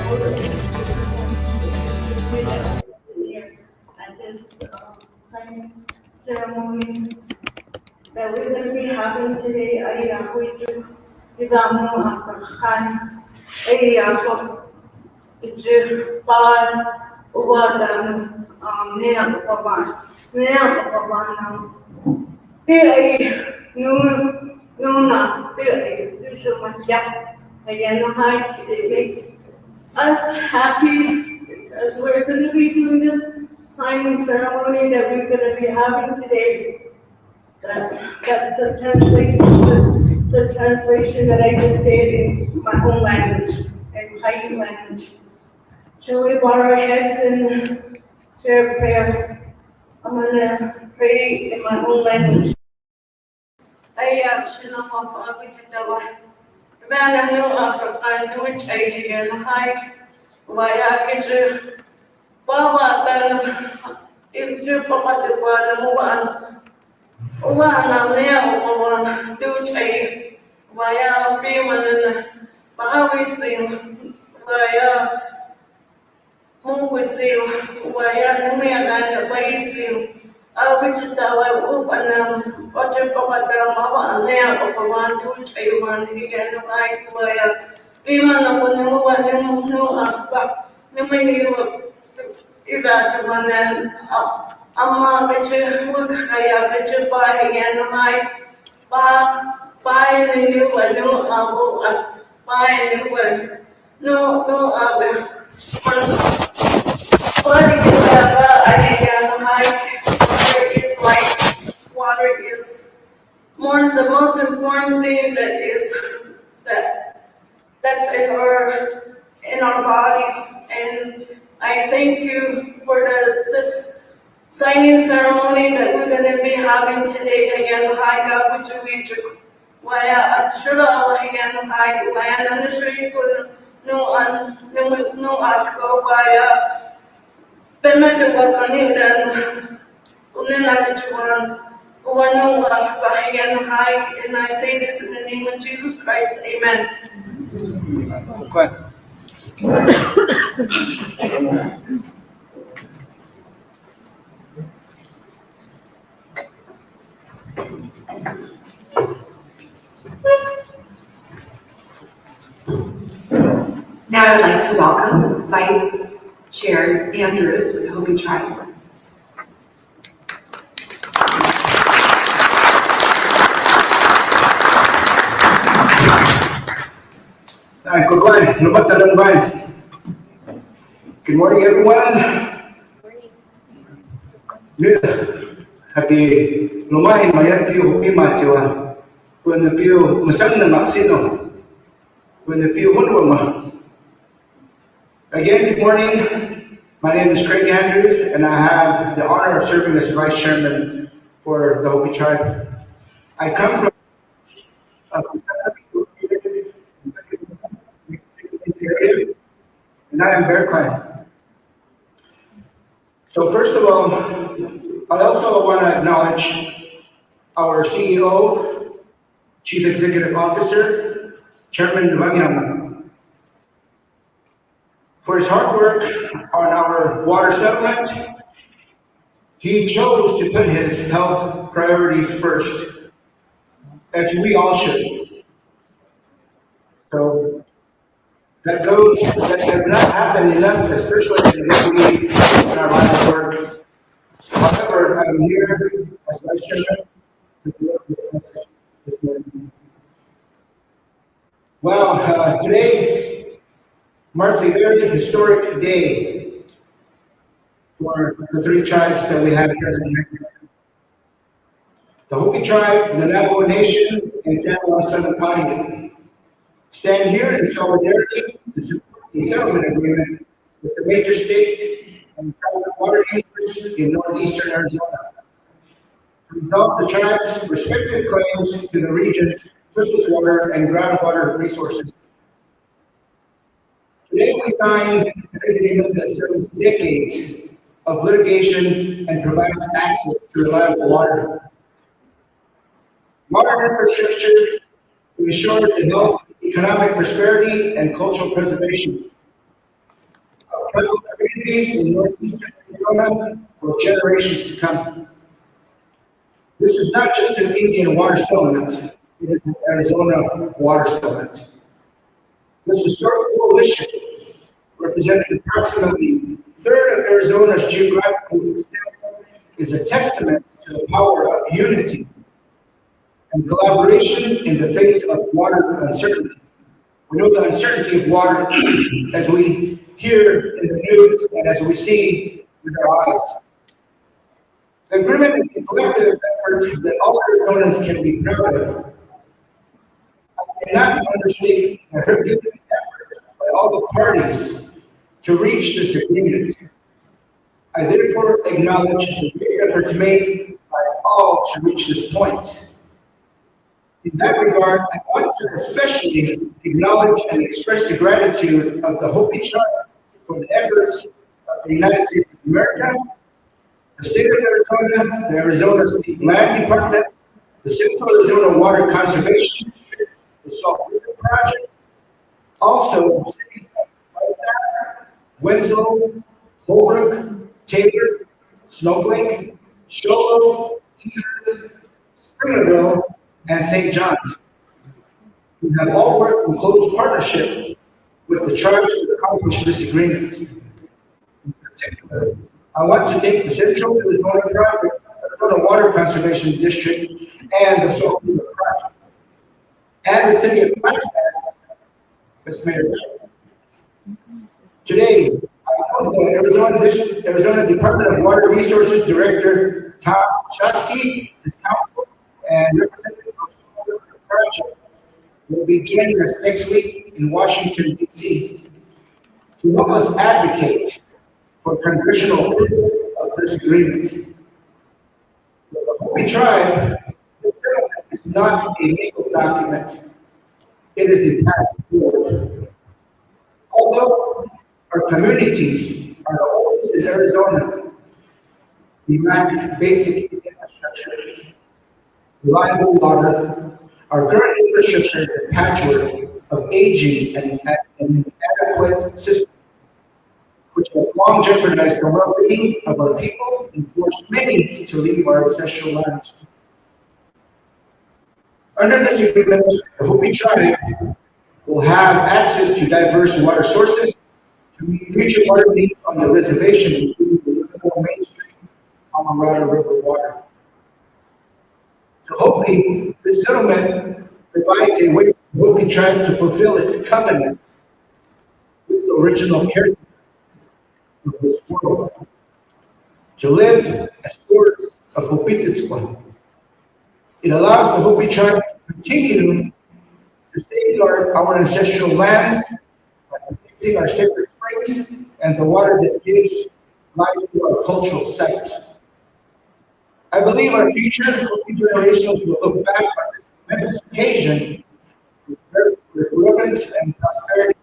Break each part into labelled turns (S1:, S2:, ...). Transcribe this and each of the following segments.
S1: at this signing ceremony that we're going to be having today. Ay ako ito ibang kan ay ako ito pan uwadan niya papan ng ay na ay ito matyak. Again, it makes us happy because we're going to be doing this signing ceremony that we're going to be having today. That's the translation that I just did in my own language, in Paiute language. Shall we bow our heads and say a prayer? I'm going to pray in my own language. Banano African to which I began hike via kitchen. Bawatan into Pakatapan, Uwana, Uwan, do I via Piman, Bahawitzing, via Mungutzing, via Namian and Baitzing. I wish that I open what you forgot Mama and Lea of a one to which I want to get the right via Piman upon the one no after the many about one and Amma which would hire which you buy again buy the new one, no abo, buy a new one, no other. Water is the most important thing that's in our bodies, and I thank you for this signing ceremony that we're going to be having today. Again, hi God, which we do. Waya at shula again, hi waya nanishri kun no ashko waya. Penat wakani dan unenat Juan. And I say this in the name of Jesus Christ. Amen.
S2: Okay.
S3: Now I'd like to welcome Vice Chair Andrews with the Hopi Tribe.
S2: Good morning, everyone. Good. Happy lumahin mayat piyo Hopi machiwa. Puna piyo masang na maksino. Puna piyo hunwa. Again, good morning. My name is Craig Andrews, and I have the honor of serving as Vice Chairman for the Hopi Tribe. I come from area, and I am Bear Clan. So first of all, I also want to acknowledge our CEO, Chief Executive Officer, Chairman Juan, for his hard work on our water settlement. He chose to put his health priorities first, as we all should. So that does not happen enough, especially in our line of work. However, I'm here as Vice Chairman to deliver this message this morning. Well, today marks a very historic day for the three tribes that we have present here. The Hopi Tribe, the Navajo Nation, and San Juan Paiute stand here in solidarity to support a settlement agreement with the major state and private water users in Northeastern Arizona to resolve the tribe's respective claims to the region's surface water and groundwater resources. Today we signed an agreement that serves decades of litigation and provides access to reliable water. Modern infrastructure to ensure the health, economic prosperity, and cultural preservation. tribal communities in Northeastern Arizona for generations to come. This is not just an Indian water settlement, it is an Arizona water settlement. This historic coalition, representing approximately a third of Arizona's geographical extent, is a testament to the power of unity and collaboration in the face of water uncertainty. We know the uncertainty of water as we hear in the news and as we see with our eyes. The agreement is a collective effort that all Arizonans can be proud of. I cannot understate the herculean effort by all the parties to reach this agreement. I therefore acknowledge the great efforts made by all to reach this point. In that regard, I want to especially acknowledge and express the gratitude of the Hopi Tribe for the efforts of the United States of America, the state of Arizona, the Arizona State Land Department, the Central Arizona Water Conservation District, the Salt River Project, also cities of Flagstaff, Winslow, Holbrook, Taylor, Snowflake, Shoalo, Eager, Springerville, and St. John's, who have all worked in close partnership with the tribes to accomplish this agreement. In particular, I want to thank the Central Arizona Project, Arizona Water Conservation District, and the Salt River Project, and the city of Flagstaff, Mr. Mayor. Today, I know the Arizona Department of Water Resources Director Tom Shatsky, his counsel, and representative of the project will be joining us next week in Washington, D.C. to help us advocate for congressional approval of this agreement. For the Hopi Tribe, the settlement is not a legal document. It is a path forward. Although our communities are the oldest in Arizona, we lack basic infrastructure, reliable water. Our current infrastructure is a patchwork of aging and inadequate systems, which have long jeopardized the well-being of our people and forced many to leave our ancestral lands. Under this agreement, the Hopi Tribe will have access to diverse water sources to meet future water needs on the reservation, including the Navajo Nation, Colorado River water. To Hopi, this settlement provides a way for the Hopi Tribe to fulfill its covenant with the original caretaker of this world, to live as stewards of Hopititzquan. It allows the Hopi Tribe to continue to safeguard our ancestral lands by protecting our sacred springs and the water that gives life to our cultural sites. I believe our future Hopi generations will look back on this tremendous occasion with reverence and prosperity.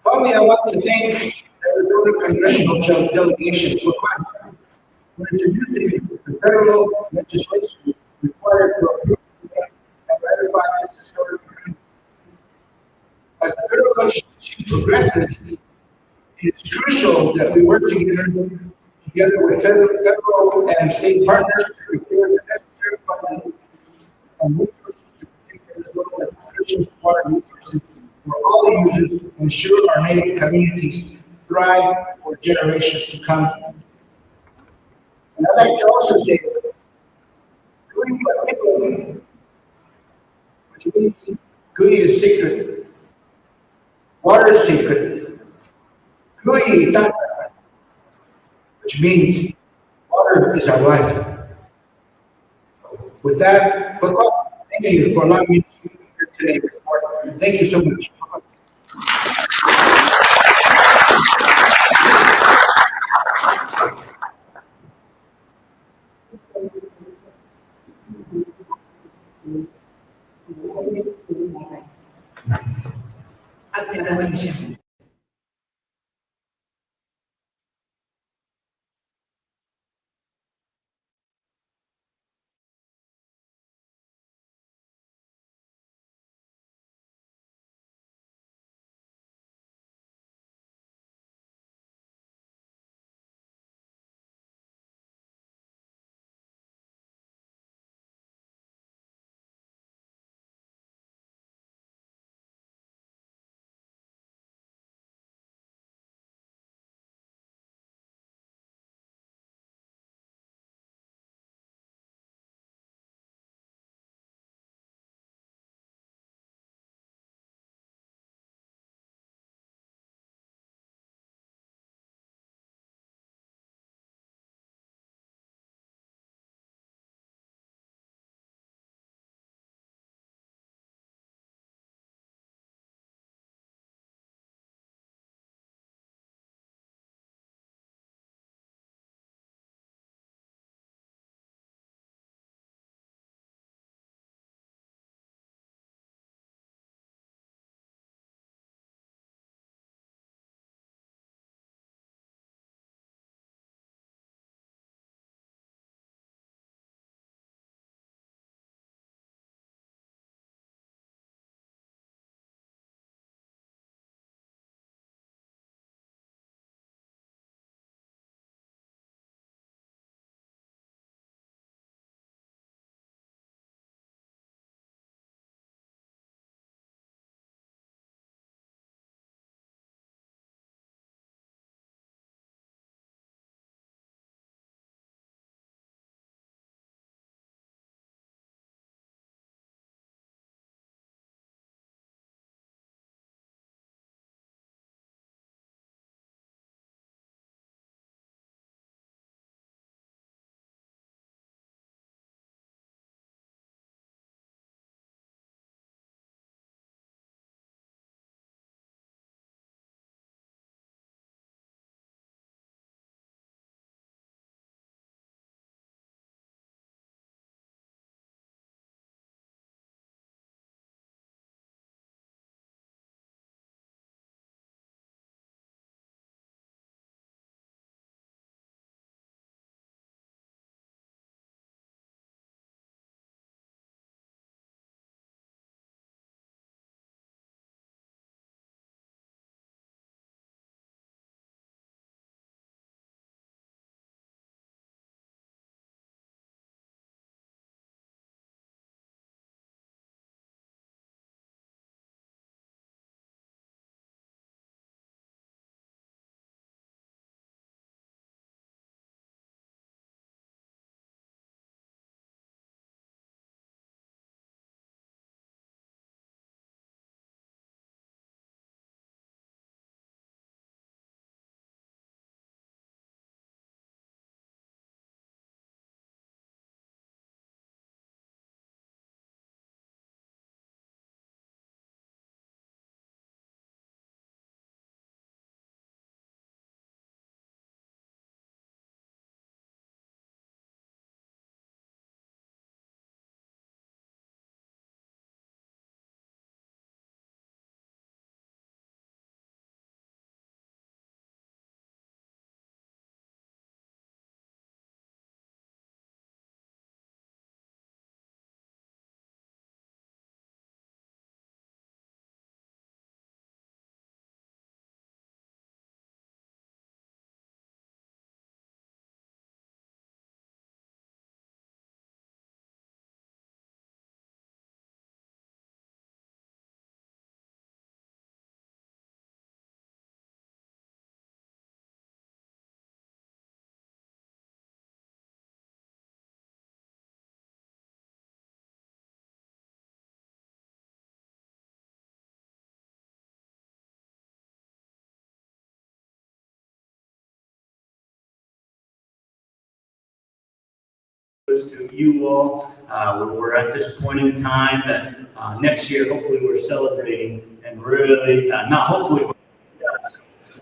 S2: Finally, I want to thank the Arizona Congressional Delegation for introducing the federal legislation required to approve and ratify this historic agreement. As the federal legislation progresses, it is crucial that we work together with federal and state partners to prepare the necessary funding and resources to protect Arizona's precious water resources for all users and ensure our native communities thrive for generations to come. And I'd like to also say, which means Gui is secret. Water is secret. Gui tata, which means water is our life. With that, thank you for allowing me to speak here today this morning. Thank you so much.
S3: Of the Navajo Nation.
S4: kudos to you all. We're at this point in time that next year, hopefully, we're celebrating and really, not hopefully,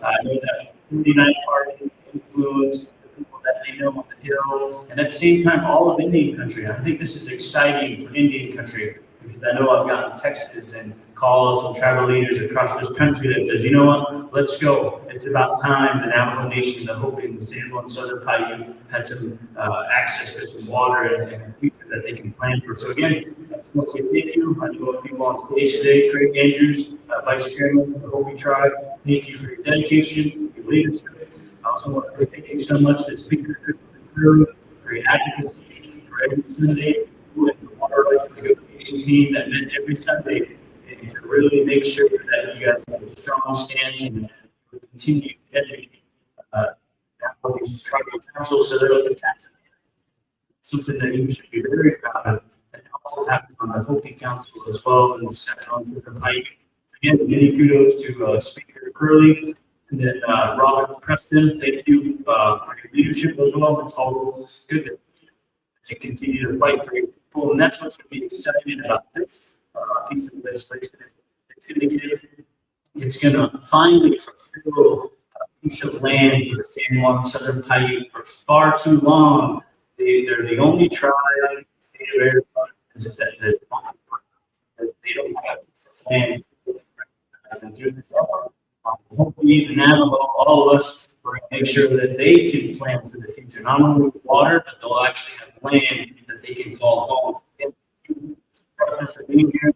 S4: I know that 39 parties influence the people that they know on the Hill, and at the same time, all of Indian country. I think this is exciting for Indian country because I know I've gotten texts and calls from tribal leaders across this country that says, you know what, let's go. It's about time the Navajo Nation, the Hopi, and the Sanborn Southern Paiute had some access to some water and a future that they can plan for. So again, I just want to say thank you. I know people on stage today, Craig Andrews, Vice Chairman of the Hopi Tribe. Thank you for your dedication, your leadership. I also want to say thank you so much to Speaker for your advocacy for every Sunday, with the water rights negotiation team that met every Sunday, and to really make sure that you guys have a strong stance and continue to educate Navajo Tribal Council so that it can something that you should be very proud of. And also happened on the Hopi Council as well, and the second on the Pike. Again, many kudos to Speaker Curley, and then Robert Preston. Thank you for your leadership as well. It's all good to continue to fight for your people, and that's what's going to be exciting about this piece of legislation. It's going to finally fulfill a piece of land for the San Juan Southern Paiute. For far too long, they're the only tribe in the state of Arizona that does not. They don't have a piece of land. And through this effort, hopefully the Navajo, all of us, we're going to make sure that they can plan for the future, not only with water, but they'll actually have land that they can call home. Preference for being here.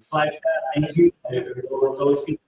S4: Flagstaff, thank you. It's always good.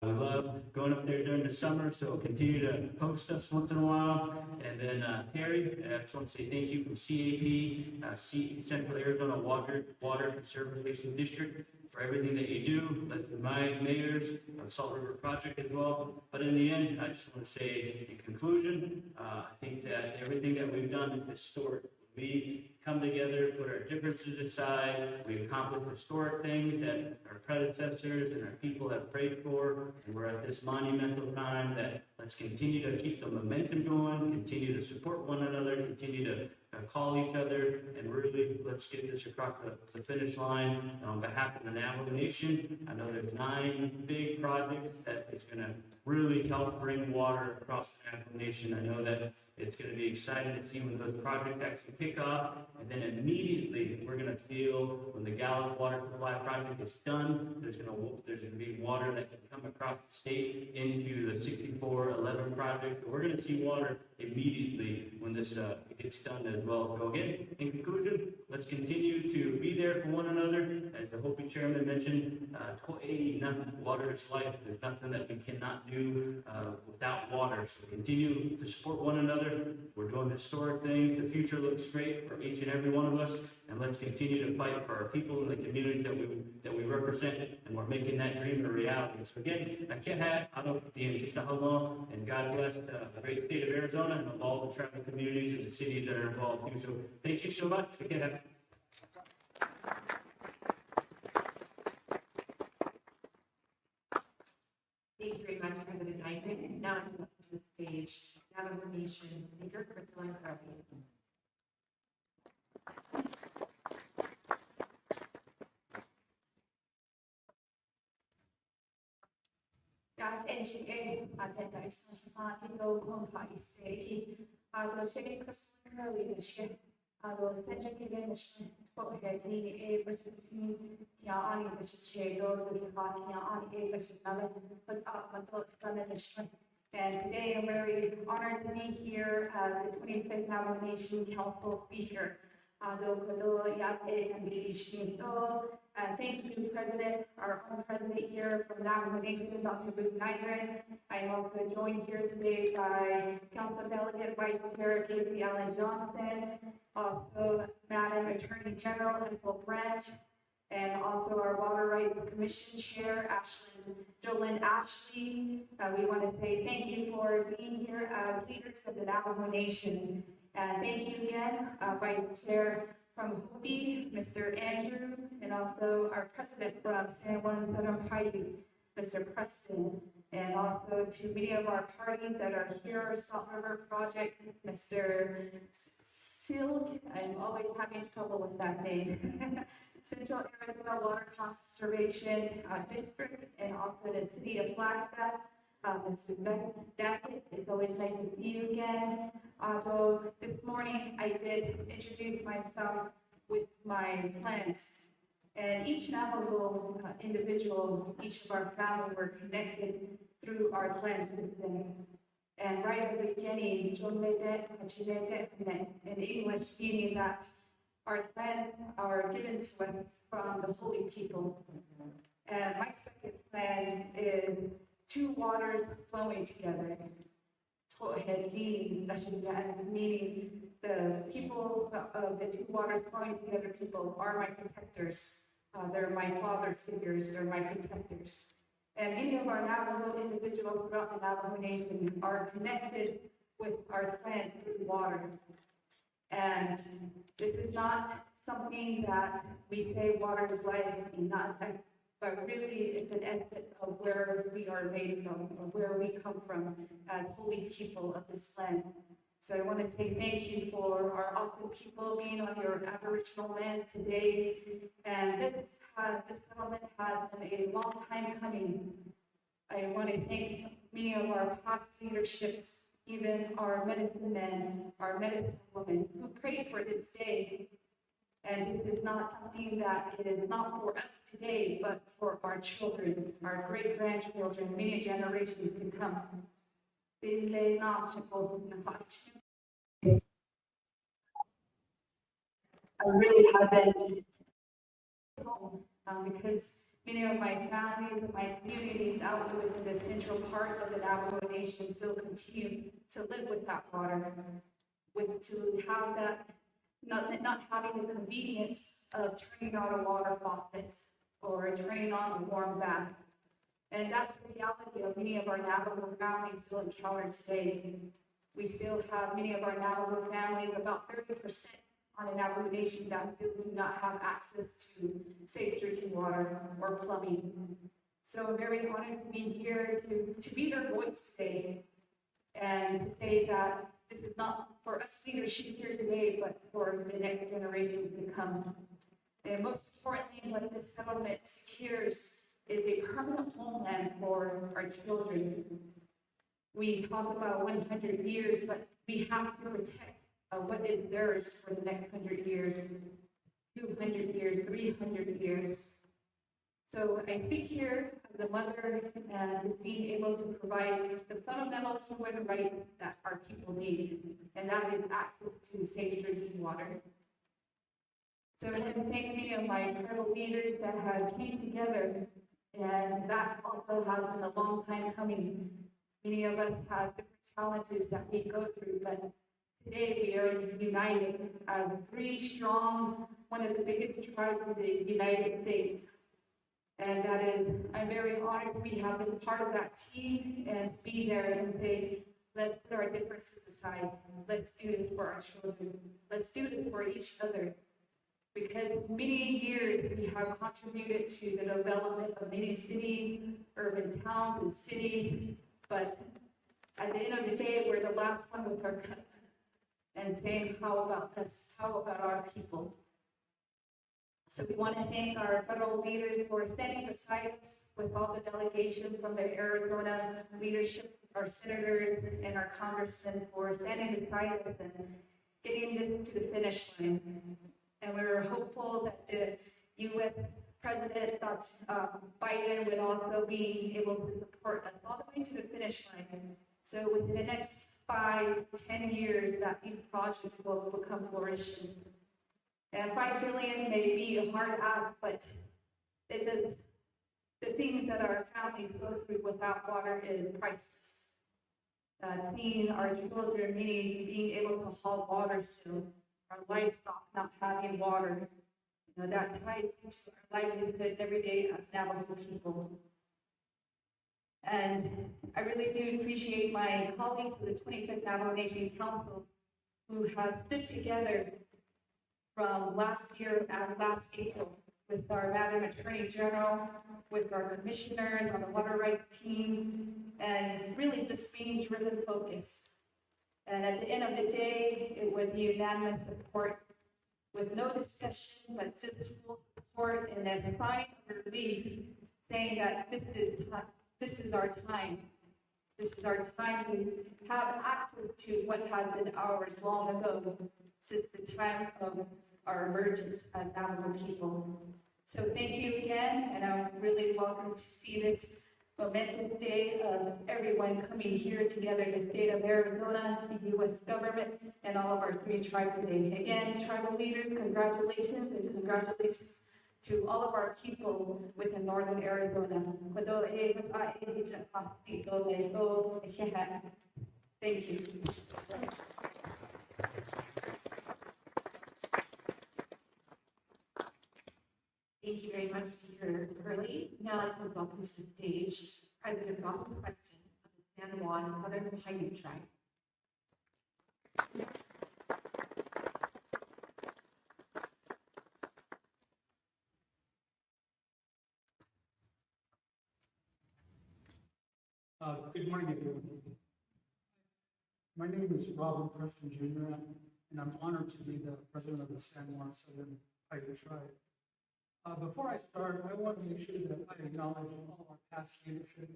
S4: We love going up there during the summer, so continue to host us once in a while. And then Terry, I just want to say thank you from CAP, Central Arizona Water Conservation District, for everything that you do. That's the mayors, Salt River Project as well. But in the end, I just want to say in conclusion, I think that everything that we've done is historic. We come together, put our differences aside. We accomplish historic things that our predecessors and our people have prayed for. And we're at this monumental time that let's continue to keep the momentum going, continue to support one another, continue to call each other, and really let's get this across the finish line. On behalf of the Navajo Nation, I know there's 9 big projects that is going to really help bring water across the Navajo Nation. I know that it's going to be exciting to see when those projects actually kick off, and then immediately we're going to feel when the Gallup Water Supply Project is done, there's going to be water that can come across the state into the 6411 project. So we're going to see water immediately when this gets done as well. So again, in conclusion, let's continue to be there for one another. As the Hopi Chairman mentioned, water is life. There's nothing that we cannot do without water. So continue to support one another. We're doing historic things. The future looks great for each and every one of us, and let's continue to fight for our people and the communities that we represent, and we're making that dream a reality. So again, and God bless the great state of Arizona and of all the tribal communities and the cities that are involved too. So thank you so much. Again,
S3: Thank you very much, President Isaac. Now I'm going to the stage, Navajo Nation Speaker, Crystal Crowley.
S5: Gat NGA at the Dyson Smartito Conca Isteki, Agro Chicken Crystal Curly, the ship, Agro Sedgwick, the ship, Pocket, a Bishop, Yani, the Chichago, the Yani, the Shinala, but up, but the ship. And today I'm very honored to be here as the 25th Navajo Nation Council Speaker. Thank you, President, our own president here from Navajo Nation, Dr. Ruth Nygren. I'm also joined here today by Council Delegate Vice Chair Casey Allen Johnson, also Madam Attorney General Ethel Branch, and also our Water Rights Commission Chair, Jolynn Ashley. We want to say thank you for being here as leaders of the Navajo Nation. And thank you again, Vice Chair from Hopi, Mr. Andrew, and also our President from San Juan Southern Paiute, Mr. Preston, and also to many of our parties that are here, Salt River Project, Mr. Silk, I'm always having trouble with that name. Central Arizona Water Conservation District, and also the city of Flagstaff. Mr. Dackett, it's always nice to see you again. Although this morning I did introduce myself with my plans. And each Navajo individual, each of our family were connected through our clan system. And right at the beginning, in English, meaning that our clans are given to us from the holy people. And my second plan is two waters flowing together. Meaning the people of the two waters flowing together people are my protectors. They're my father figures, they're my protectors. And many of our Navajo individuals throughout the Navajo Nation are connected with our clans through water. And this is not something that we say water is life in Na'atak, but really it's an essence of where we are made from, or where we come from as holy people of this land. So I want to say thank you for our Alton people being on your Aboriginal land today. And this settlement has been a long time coming. I want to thank many of our past leaderships, even our medicine men, our medicine women, who prayed for this day. And this is not something that is not for us today, but for our children, our great-grandchildren, many generations to come. I really have been because many of my families and my communities out within the central part of the Navajo Nation still continue to live with that water, to have that, not having the convenience of turning on a water faucet or turning on a warm bath. And that's the reality of many of our Navajo families still encounter today. We still have many of our Navajo families, about 30% on the Navajo Nation, that still do not have access to safe drinking water or plumbing. So I'm very honored to be here to be their voice today and to say that this is not for us leadership here today, but for the next generations to come. And most importantly, what this settlement secures is a permanent homeland for our children. We talk about 100 years, but we have to protect what is theirs for the next 100 years, 200 years, 300 years. So I speak here as a mother and just being able to provide the fundamental human rights that our people need, and that is access to safe drinking water. So I want to thank many of my tribal leaders that have came together, and that also has been a long time coming. Many of us have different challenges that we go through, but today we are united as three strong, one of the biggest tribes in the United States. And that is, I'm very honored to be having part of that team and to be there and say, let's put our differences aside. Let's do this for our children. Let's do this for each other. Because many years we have contributed to the development of many cities, urban towns and cities, but at the end of the day, we're the last one with our cup and saying, how about us? How about our people? So we want to thank our federal leaders for standing beside us with all the delegation from the Arizona leadership, our senators and our congressmen for standing beside us and getting this to the finish line. And we were hopeful that the U.S. President Biden would also be able to support us all the way to the finish line. So within the next 5-10 years that these projects will become flourishing. And $5 billion may be a hard ask, but it does, the things that our families go through without water is priceless. Seeing our children being able to haul water still, our livestock not having water, that ties into our livelihoods every day as Navajo people. And I really do appreciate my colleagues of the 25th Navajo Nation Council who have stood together from last year and last April with our Madam Attorney General, with our commissioners on the water rights team, and really just being driven focus. And at the end of the day, it was unanimous support with no discussion, but just full support and a sign of relief, saying that this is our time. This is our time to have access to what has been ours long ago, since the time of our emergence as Navajo people. So thank you again, and I'm really welcome to see this momentous day of everyone coming here together in the state of Arizona, the U.S. government, and all of our 3 tribes today. Again, tribal leaders, congratulations, and congratulations to all of our people within northern Arizona. Thank you.
S3: Thank you very much, Speaker Curley. Now I'd like to welcome to the stage President Robin Preston of the San Juan Southern Paiute Tribe.
S6: Good morning, everyone. My name is Robin Preston Jr., and I'm honored to be the president of the San Juan Southern Paiute Tribe. Before I start, I want to make sure that I acknowledge all our past leadership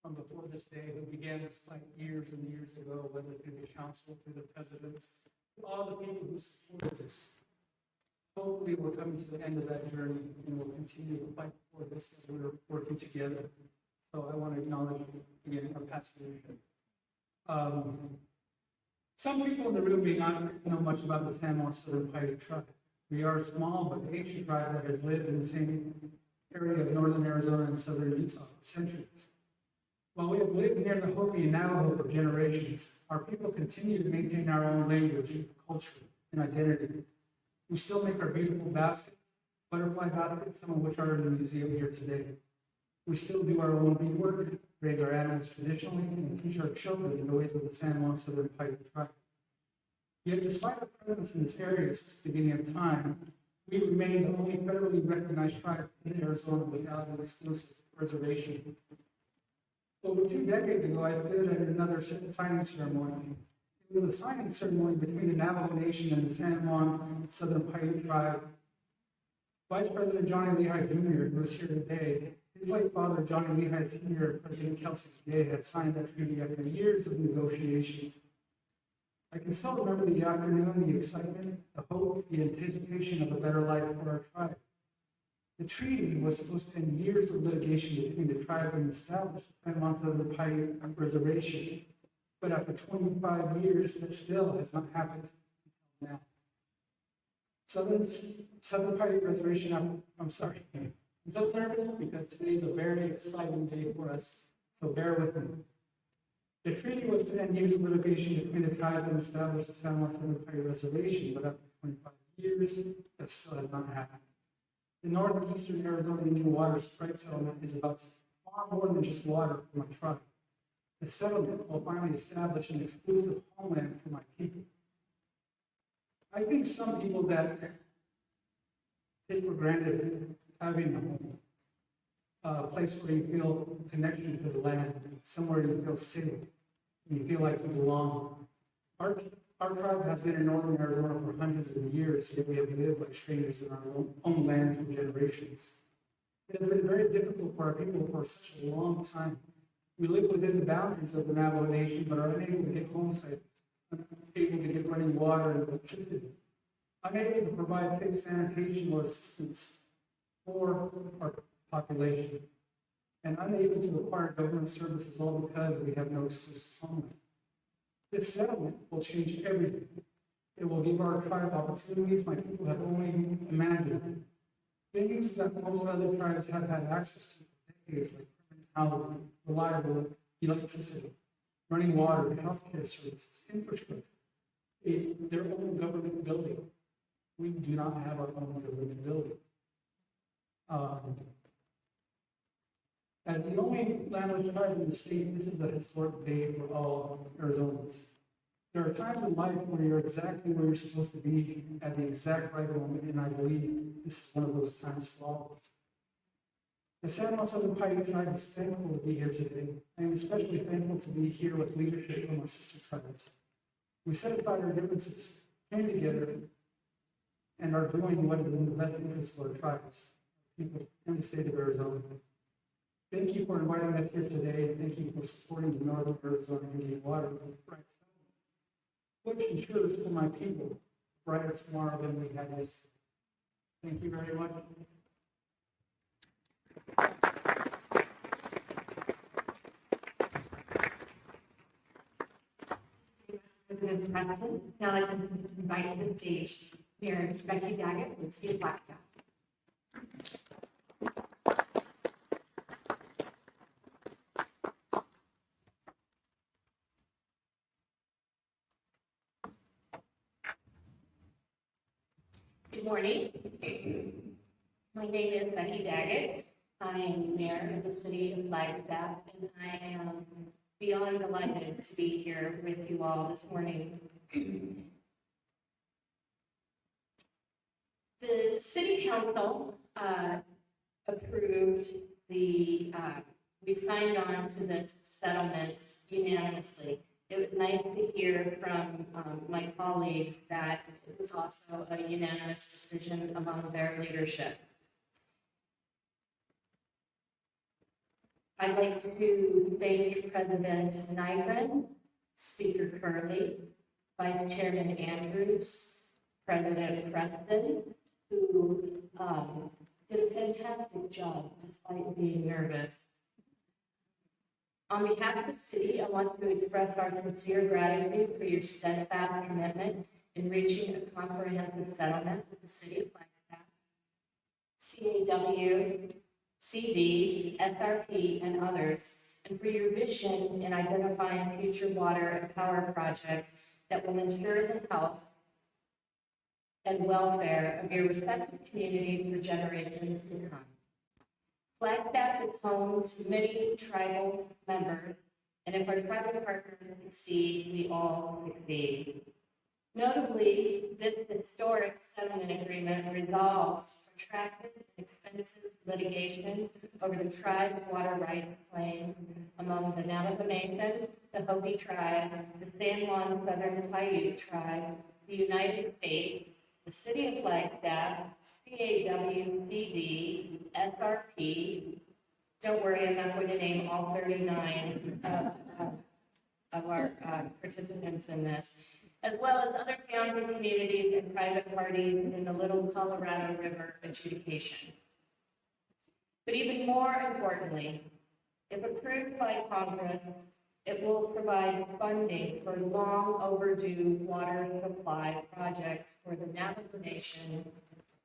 S6: from before this day who began this fight years and years ago, whether through the council, through the presidents, all the people who supported this. Hopefully, we're coming to the end of that journey, and we'll continue to fight for this as we're working together. So I want to acknowledge again our past leadership. Some people in the room may not know much about the San Juan Southern Paiute Tribe. We are a small but ancient tribe that has lived in the same area of northern Arizona and southern Utah for centuries. While we have lived near the Hopi and Navajo for generations, our people continue to maintain our own language, culture, and identity. We still make our beautiful baskets, butterfly baskets, some of which are in the museum here today. We still do our own beadwork, raise our animals traditionally, and teach our children the ways of the San Juan Southern Paiute Tribe. Yet despite our presence in this area since the beginning of time, we remain the only federally recognized tribe in Arizona without an exclusive reservation. Over 2 decades ago, I attended another signing ceremony. It was a signing ceremony between the Navajo Nation and the San Juan Southern Paiute Tribe. Vice President Johnny Lehigh Jr., who is here today, his late father, Johnny Lehigh Sr., President Kelsey Gay, had signed that treaty after years of negotiations. I can still remember the afternoon, the excitement, the hope, the anticipation of a better life for our tribe. The treaty was supposed to end years of litigation between the tribes and established the San Juan Southern Paiute Reservation. But after 25 years, that still has not happened until now. Southern Paiute Reservation, I'm sorry. I'm so nervous because today is a very exciting day for us, so bear with me. The treaty was to end years of litigation between the tribes and establish the San Juan Southern Paiute Reservation, but after 25 years, that still has not happened. The Northeastern Arizona Indian Water Sprite Settlement is about far more than just water for my tribe. The settlement will finally establish an exclusive homeland for my people. I think some people that take for granted having a home, a place where you feel connection to the land, somewhere you feel safe, and you feel like you belong. Our tribe has been in northern Arizona for hundreds of years, yet we have lived like strangers in our own lands for generations. It has been very difficult for our people for such a long time. We live within the boundaries of the Navajo Nation, but are unable to get home safe, unable to get running water and electricity, unable to provide safe sanitation or assistance for our population, and unable to acquire government services all because we have no exclusive homeland. This settlement will change everything. It will give our tribe opportunities my people have only imagined. Things that most other tribes have had access to for decades, like permanent housing, reliable electricity, running water, healthcare services, infrastructure, their own government building. We do not have our own government building. As the only landless tribe in the state, this is a historic day for all Arizonans. There are times in life where you're exactly where you're supposed to be at the exact right moment, and I believe this is one of those times for all. The San Juan Southern Paiute Tribe is thankful to be here today. I am especially thankful to be here with leadership from our sister tribes. We set aside our differences, came together, and are doing what is in the best interest of our tribes, people, and the state of Arizona. Thank you for inviting us here today, and thank you for supporting the Northern Arizona Indian Water rights, which ensures for my people a brighter tomorrow than we had yesterday. Thank you very much.
S3: President Preston, now I'd like to invite to the stage Mayor Becky Daggett with State Flagstaff. Good morning. My name is Becky Daggett. I am Mayor of the City of Flagstaff, and I am beyond delighted to be here with you all this morning. The City Council approved we signed on to this settlement unanimously. It was nice to hear from my colleagues that it was also a unanimous decision among their leadership. I'd like to thank President Nygren, Speaker Curley, Vice Chairman Andrews, President Preston, who did a fantastic job despite being nervous. On behalf of the city, I want to express our sincere gratitude for your steadfast commitment in reaching a comprehensive settlement with the City of Flagstaff, CAW, CD, SRP, and others, and for your vision in identifying future water and power projects that will ensure the health and welfare of your respective communities for generations to come. Flagstaff is home to many tribal members, and if our tribal partners succeed, we all succeed. Notably, this historic settlement agreement resolves protracted and expensive litigation over the tribe's water rights claims among the Navajo Nation, the Hopi Tribe, the San Juan Southern Paiute Tribe, the United States, the City of Flagstaff, CAWCD, SRP. Don't worry, I'm not going to name all 39 of our participants in this, as well as other towns and communities and private parties in the Little Colorado River adjudication. But even more importantly, if approved by Congress, it will provide funding for long overdue water supply projects for the Navajo Nation,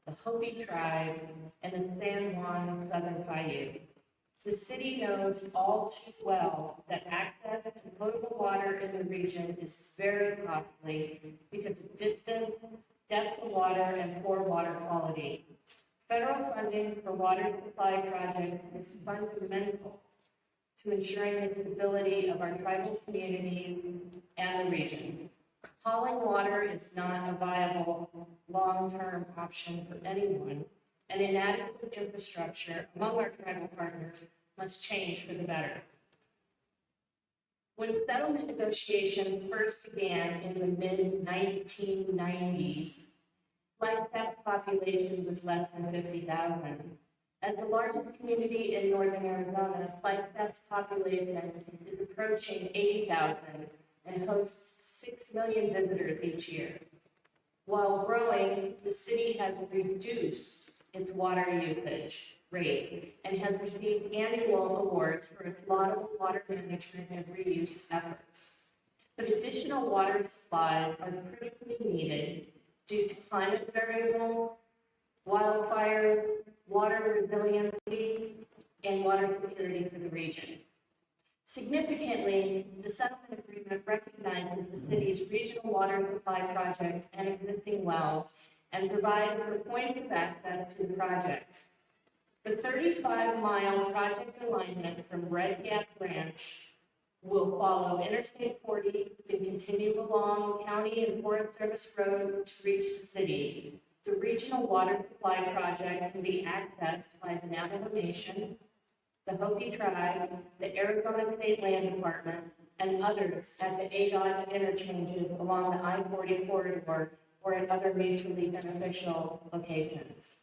S3: the Hopi Tribe, and the San Juan Southern Paiute. The city knows all too well that access to potable water in the region is very costly because of distance, depth of water, and poor water quality. Federal funding for water supply projects is fundamental to ensuring the stability of our tribal communities and the region. Hauling water is not a viable long-term option for anyone, and inadequate infrastructure among our tribal partners must change for the better. When settlement negotiations first began in the mid-1990s, Flagstaff's population was less than 50,000. As the largest community in northern Arizona, Flagstaff's population is approaching 80,000 and hosts 6 million visitors each year. While growing, the city has reduced its water usage rate and has received annual awards for its laudable water management and reuse efforts. But additional water supplies are critically needed due to climate variables, wildfires, water resiliency, and water security for the region. Significantly, the settlement agreement recognizes the city's regional water supply project and existing wells and provides for points of access to the project. The 35-mile project alignment from Red Gap Branch will follow Interstate 40 and continue along county and Forest Service roads to reach the city. The regional water supply project can be accessed by the Navajo Nation, the Hopi Tribe, the Arizona State Land Department, and others at the ADOT interchanges along the I-40 corridor or at other mutually beneficial locations.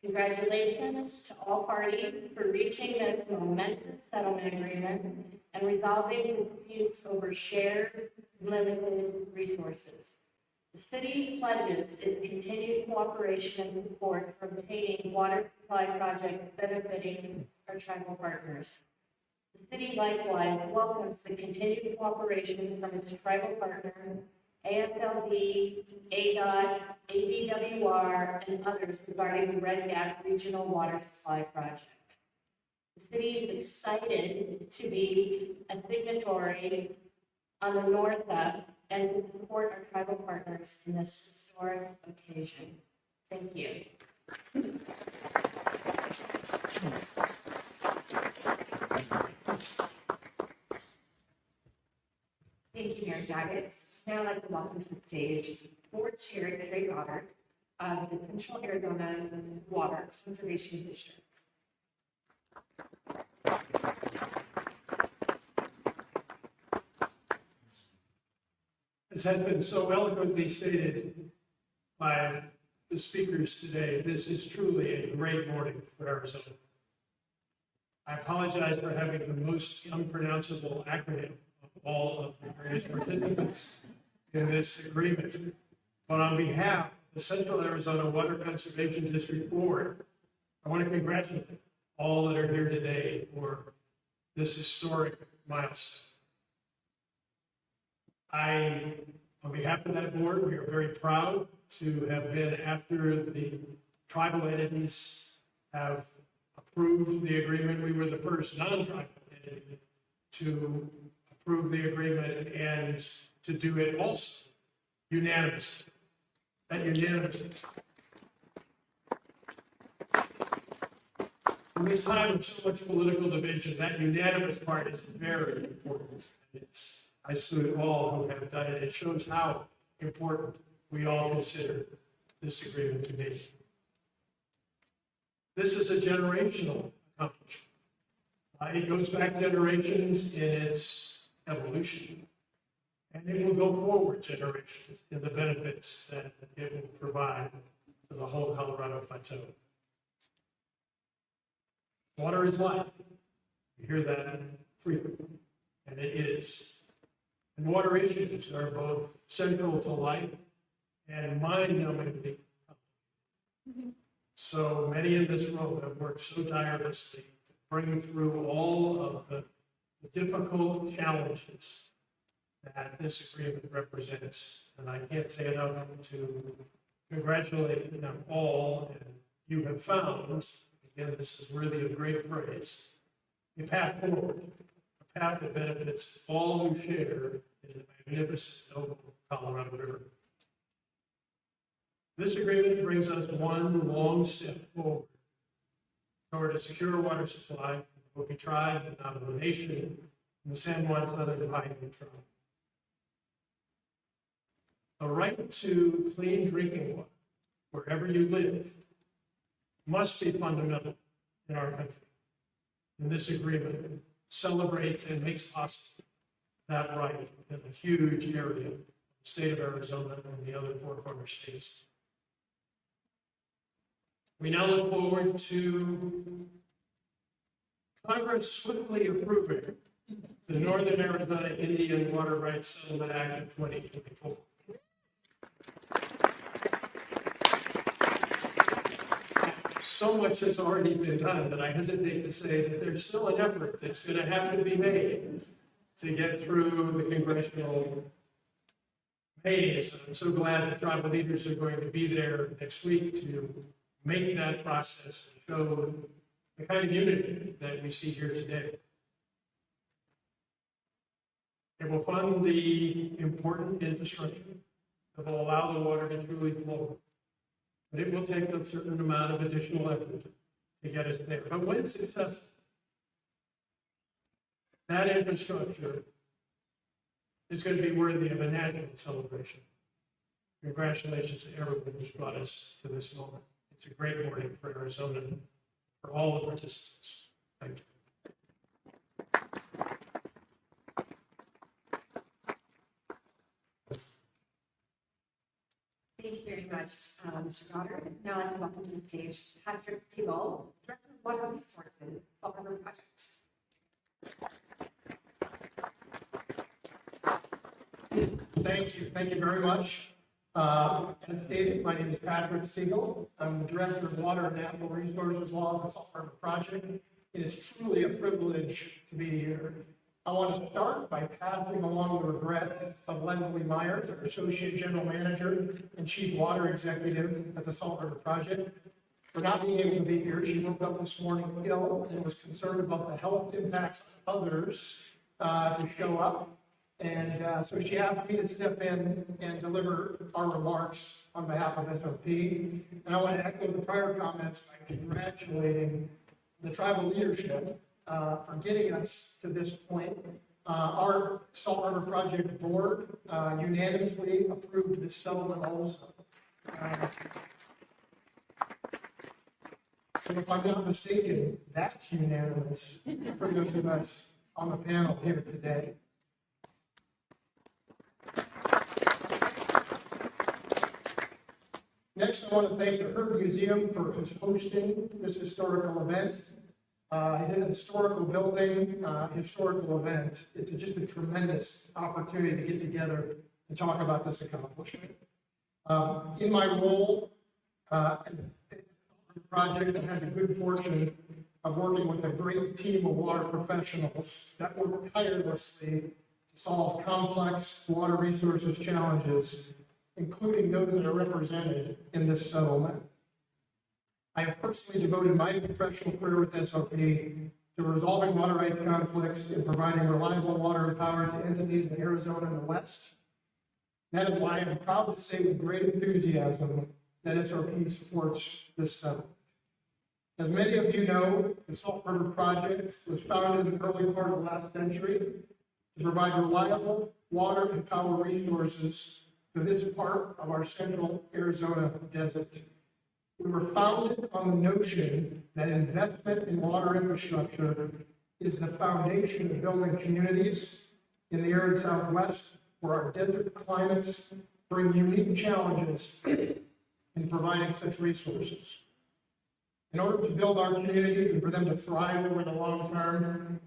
S3: Congratulations to all parties for reaching this momentous settlement agreement and resolving disputes over shared limited resources. The city pledges its continued cooperation and support for obtaining water supply projects benefiting our tribal partners. The city likewise welcomes the continued cooperation from its tribal partners, ASLD, ADOT, ADWR, and others regarding the Red Gap Regional Water Supply Project. The city is excited to be a signatory on the NORSA and to support our tribal partners in this historic occasion. Thank you.
S7: Thank you, Mayor Daggett. Now I'd like to welcome to the stage Board Chair Terry Goddard of the Central Arizona Water Conservation District.
S6: As has been so eloquently stated by the speakers today, this is truly a great morning for Arizona. I apologize for having the most unpronounceable acronym of all of the various participants in this agreement. But on behalf of the Central Arizona Water Conservation District Board, I want to congratulate all that are here today for this historic milestone. On behalf of that board, we are very proud to have been after the tribal entities have approved the agreement. We were the first non-tribal entity to approve the agreement and to do it also unanimously. And unanimously. In this time of so much political division, that unanimous part is very important. I salute all who have done it. It shows how important we all consider this agreement to be. This is a generational accomplishment. It goes back generations in its evolution, and it will go forward generations in the benefits that it will provide to the whole Colorado Plateau. Water is life. You hear that frequently, and it is. And water issues are both central to life and mind-numbingly complicated. So many in this room have worked so tirelessly to bring through all of the difficult challenges that this agreement represents. And I can't say enough to congratulate them all. And you have found, again, this is worthy of great praise, a path forward. A path that benefits all who share in the magnificent noble Colorado River. This agreement brings us one long step forward toward a secure water supply for the Hopi Tribe, the Navajo Nation, and the San Juan Southern Paiute Tribe. The right to clean drinking water, wherever you live, must be fundamental in our country. And this agreement celebrates and makes possible that right in a huge area of the state of Arizona and the other four corner states. We now look forward to Congress swiftly approving the Northern Arizona Indian Water Rights Settlement Act of 2024. So much has already been done that I hesitate to say that there's still an effort that's going to have to be made to get through the congressional maze. And I'm so glad that tribal leaders are going to be there next week to make that process show the kind of unity that we see here today. It will fund the important infrastructure that will allow the water to truly flow. But it will take a certain amount of additional effort to get us there. But when successful, that infrastructure is going to be worthy of a national celebration. Congratulations to everyone who's brought us to this moment. It's a great morning for Arizona, for all the participants. Thank you.
S7: Thank you very much, Mr. Goddard. Now I'd like to welcome to the stage Patrick Siegel, Director of Water Resources, Salt River Project.
S6: Thank you very much. As stated, my name is Patrick Siegel. I'm the Director of Water and Natural Resources Law of the Salt River Project. It is truly a privilege to be here. I want to start by passing along the regrets of Leslie Myers, our Associate General Manager and Chief Water Executive at the Salt River Project, for not being able to be here. She woke up this morning ill and was concerned about the health impacts of others to show up. And so she asked me to step in and deliver our remarks on behalf of SRP. And I want to echo the prior comments by congratulating the tribal leadership for getting us to this point. Our Salt River Project Board unanimously approved this settlement also. So if I'm not mistaken, that's unanimous for those of us on the panel here today. Next, I want to thank the Herd Museum for hosting this historical event. It is a historical building, historical event. It's just a tremendous opportunity to get together and talk about this accomplishment. In my role as a project, I had the good fortune of working with a great team of water professionals that work tirelessly to solve complex water resources challenges, including those that are represented in this settlement. I have personally devoted my professional career with SRP to resolving water rights conflicts and providing reliable water and power to entities in Arizona and the West. That is why I'm proud to say with great enthusiasm that SRP supports this settlement. As many of you know, the Salt River Project was founded in the early part of the last century to provide reliable water and power resources to this part of our central Arizona desert. We were founded on the notion that investment in water infrastructure is the foundation of building communities in the arid Southwest, where our desert climates bring unique challenges in providing such resources. In order to build our communities and for them to thrive over the long term,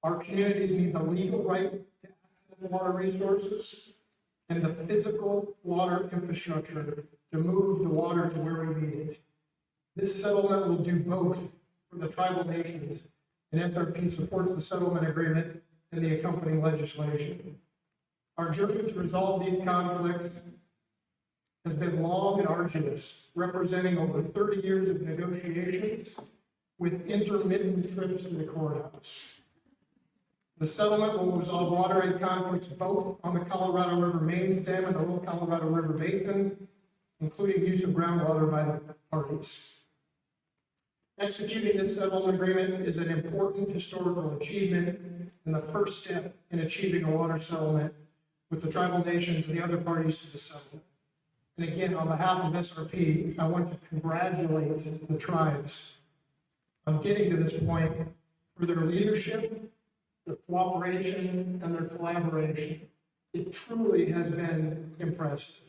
S6: our communities need the legal right to access water resources and the physical water infrastructure to move the water to where we need it. This settlement will do both for the tribal nations, and SRP supports the settlement agreement and the accompanying legislation. Our journey to resolve these conflicts has been long and arduous, representing over 30 years of negotiations with intermittent trips to the courthouse. The settlement will resolve water right conflicts both on the Colorado River main stem and the Little Colorado River basin, including use of groundwater by the parties. Executing this settlement agreement is an important historical achievement and the first step in achieving a water settlement with the tribal nations and the other parties to the settlement. And again, on behalf of SRP, I want to congratulate the tribes on getting to this point for their leadership, their cooperation, and their collaboration. It truly has been impressive.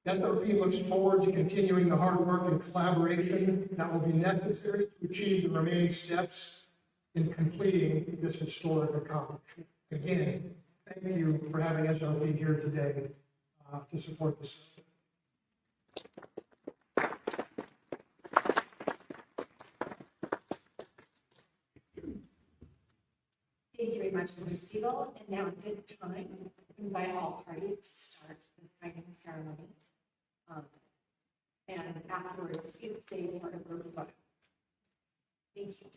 S6: SRP looks forward to continuing the hard work and collaboration that will be necessary to achieve the remaining steps in completing this historic accomplishment. Again, thank you for having SRP here today to support this.
S7: Thank you very much, Mr. Siegel. And now at this time, invite all parties to start the signing ceremony. And afterwards, please stay for a group photo. Thank you.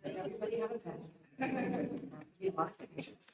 S7: Does everybody have a pen? Be a lot of signatures.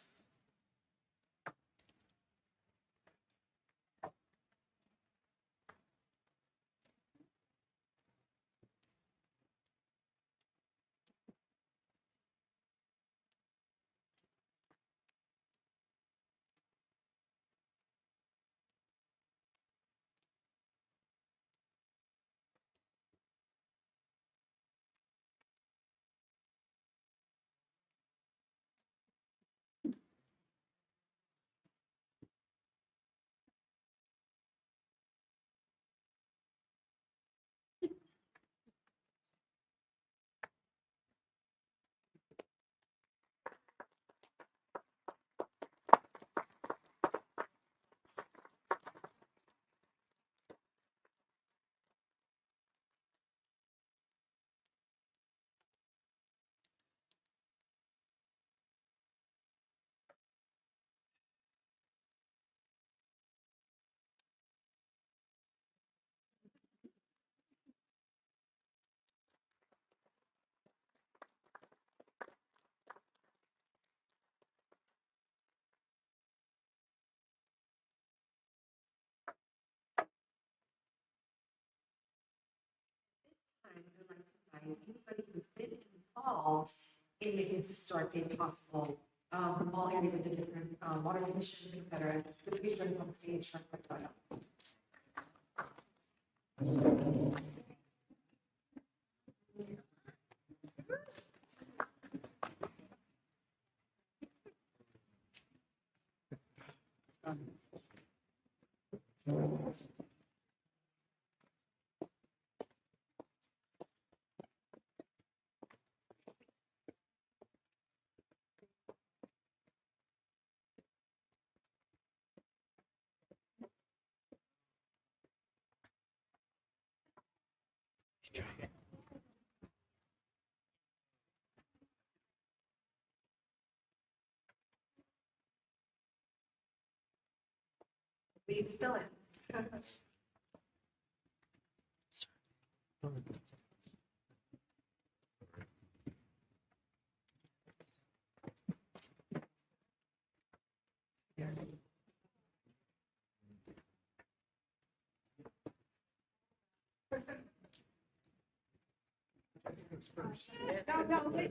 S7: anybody who's been involved in making this historic day possible, from all areas of the different water commissions, et cetera. So please join us on stage for a quick photo. Please fill in. No, wait.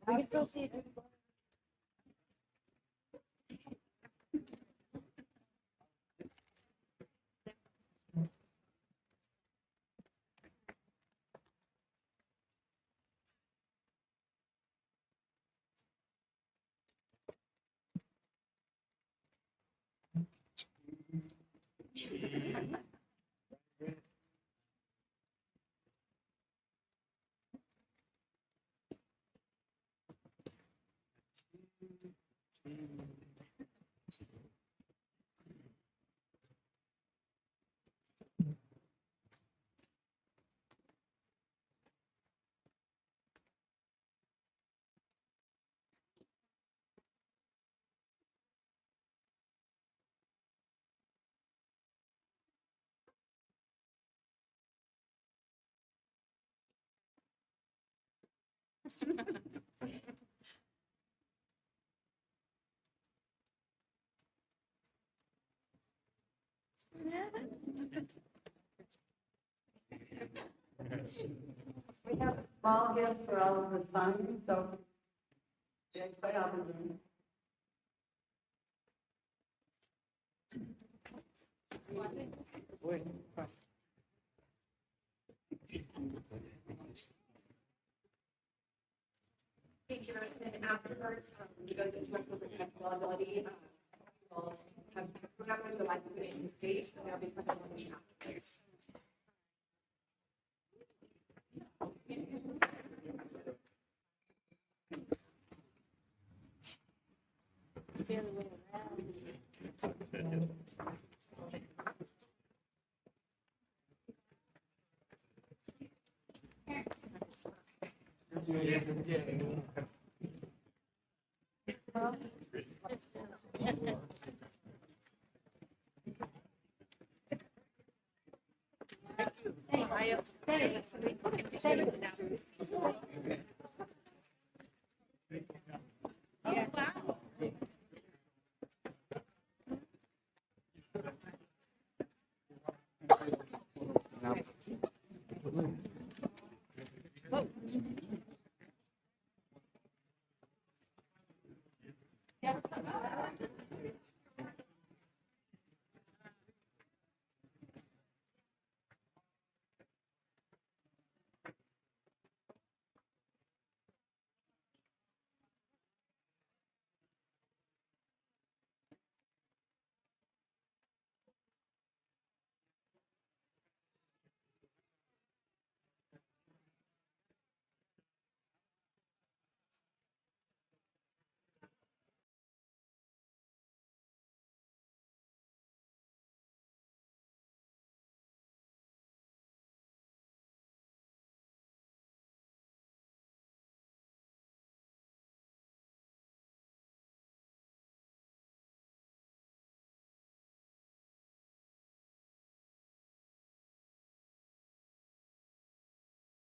S7: We can still see it. We have a small gift for all of the sons, so take by all of them. Thank you, and afterwards, you guys interact with the availability, we'll have perhaps the live in the stage, and they'll be presenting afterwards.